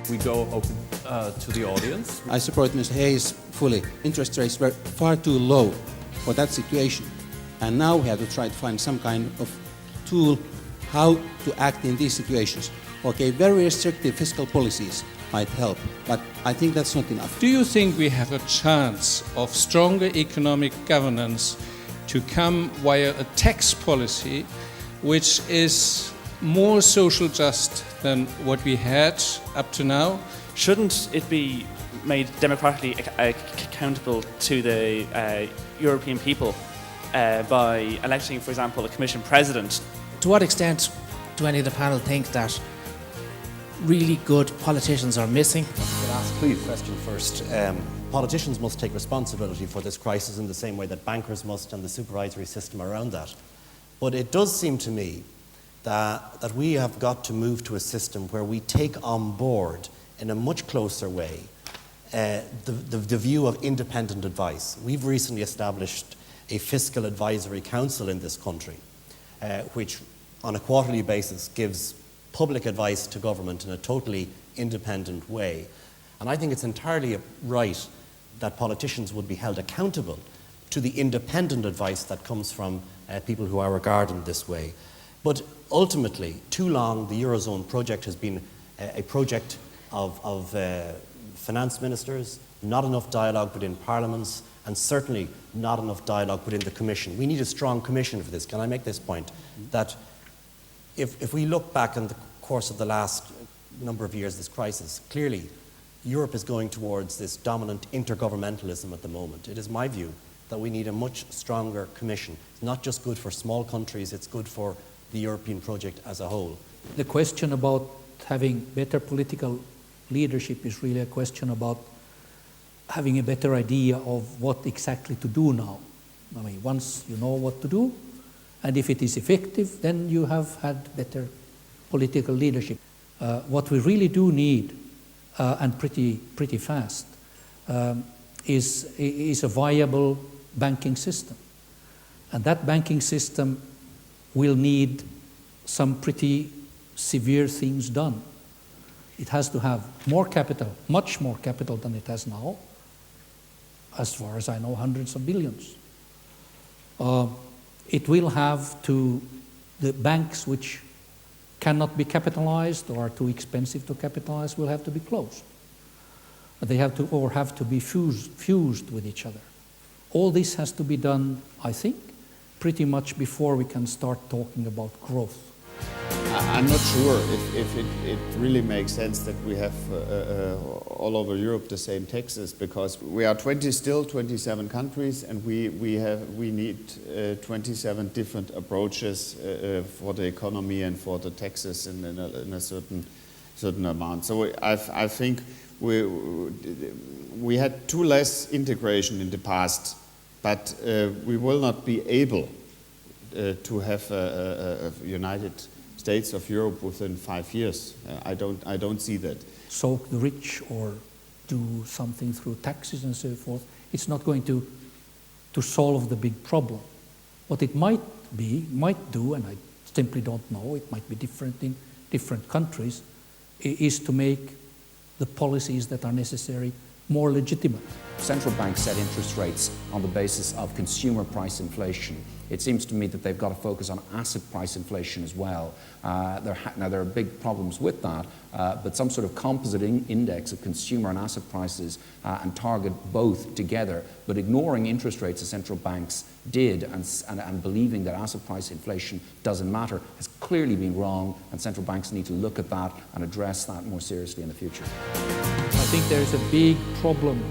we go open to the audience. I support Mr. Hayes fully. Interest rates were far too low for that situation. And now we have to try to find some kind of tool how to act in these situations. Okay, very restrictive fiscal policies might help, but I think that's not enough. Do you think we have a chance of stronger economic governance to come via a tax policy which is more social just than what we had up to now? Shouldn't it be made democratically accountable to the European people by electing, for example, a Commission President? To what extent do any of the panel think that really good politicians are missing? I'll ask the question first. Politicians must take responsibility for this crisis in the same way that bankers must and the supervisory system around that. But it does seem to me that we have got to move to a system where we take on board in a much closer way the view of independent advice. We've recently established a fiscal advisory council in this country, which on a quarterly basis gives public advice to government in a totally independent way. And I think it's entirely right that politicians would be held accountable to the independent advice that comes from people who are regarded this way. But ultimately, too long, the Eurozone project has been a project of finance ministers, not enough dialogue within parliaments, and certainly not enough dialogue within the Commission. We need a strong Commission for this. Can I make this point? That if we look back in the course of the last number of years, this crisis, clearly Europe is going towards this dominant intergovernmentalism at the moment. It is my view that we need a much stronger Commission. It's not just good for small countries, it's good for the European project as a whole. The question about having better political leadership is really a question about having a better idea of what exactly to do now. I mean, once you know what to do, and if it is effective, then you have had better political leadership. What we really do need, and pretty fast, is a viable banking system. And that banking system will need some pretty severe things done. It has to have more capital, much more capital than it has now. As far as I know, hundreds of billions. It will have to, the banks which cannot be capitalized or are too expensive to capitalize will have to be closed. They have to be fused with each other. All this has to be done, I think, pretty much before we can start talking about growth. I'm not sure if it really makes sense that we have all over Europe the same taxes, because we are 27 countries, and we need 27 different approaches for the economy and for the taxes in a certain amount. So I think we had too less integration in the past, but we will not be able to have a United States of Europe within 5 years. I don't see that. Soak the rich or do something through taxes and so forth. It's not going to solve the big problem. What it might do, and I simply don't know, it might be different in different countries, is to make the policies that are necessary more legitimate. Central banks set interest rates on the basis of consumer price inflation. It seems to me that they've got to focus on asset price inflation as well. Now, there are big problems with that, but some sort of composite index of consumer and asset prices and target both together, but ignoring interest rates as central banks did and believing that asset price inflation doesn't matter has clearly been wrong, and central banks need to look at that and address that more seriously in the future. I think there is a big problem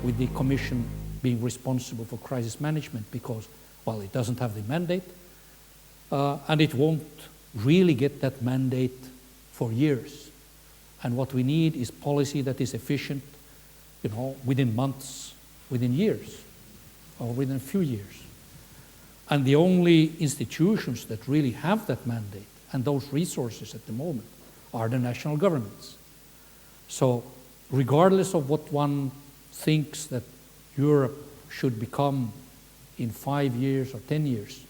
with the Commission being responsible for crisis management because, well, it doesn't have the mandate, and it won't really get that mandate for years. And what we need is policy that is efficient, within months, within years, or within a few years. And the only institutions that really have that mandate and those resources at the moment are the national governments. So regardless of what one thinks that Europe should become in 5 years or 10 years,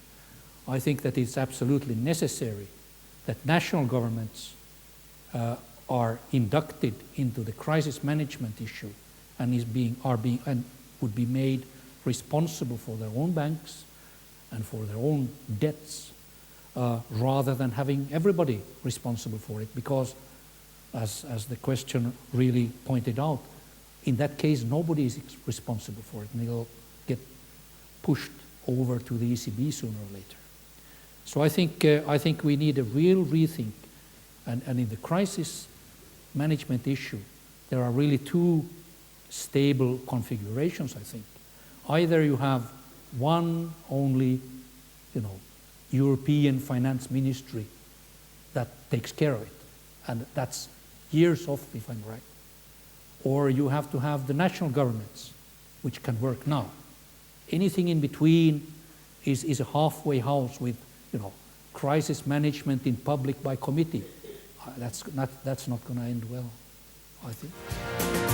I think that it's absolutely necessary that national governments are inducted into the crisis management issue and would be made responsible for their own banks and for their own debts, rather than having everybody responsible for it, because as the question really pointed out, in that case nobody is responsible for it, and it'll get pushed over to the ECB sooner or later. So I think we need a real rethink, and in the crisis management issue there are really two stable configurations, I think. Either you have one only, European finance ministry that takes care of it, and that's years off if I'm right. Or you have to have the national governments, which can work now. Anything in between is a halfway house with, crisis management in public by committee. That's not going to end well, I think.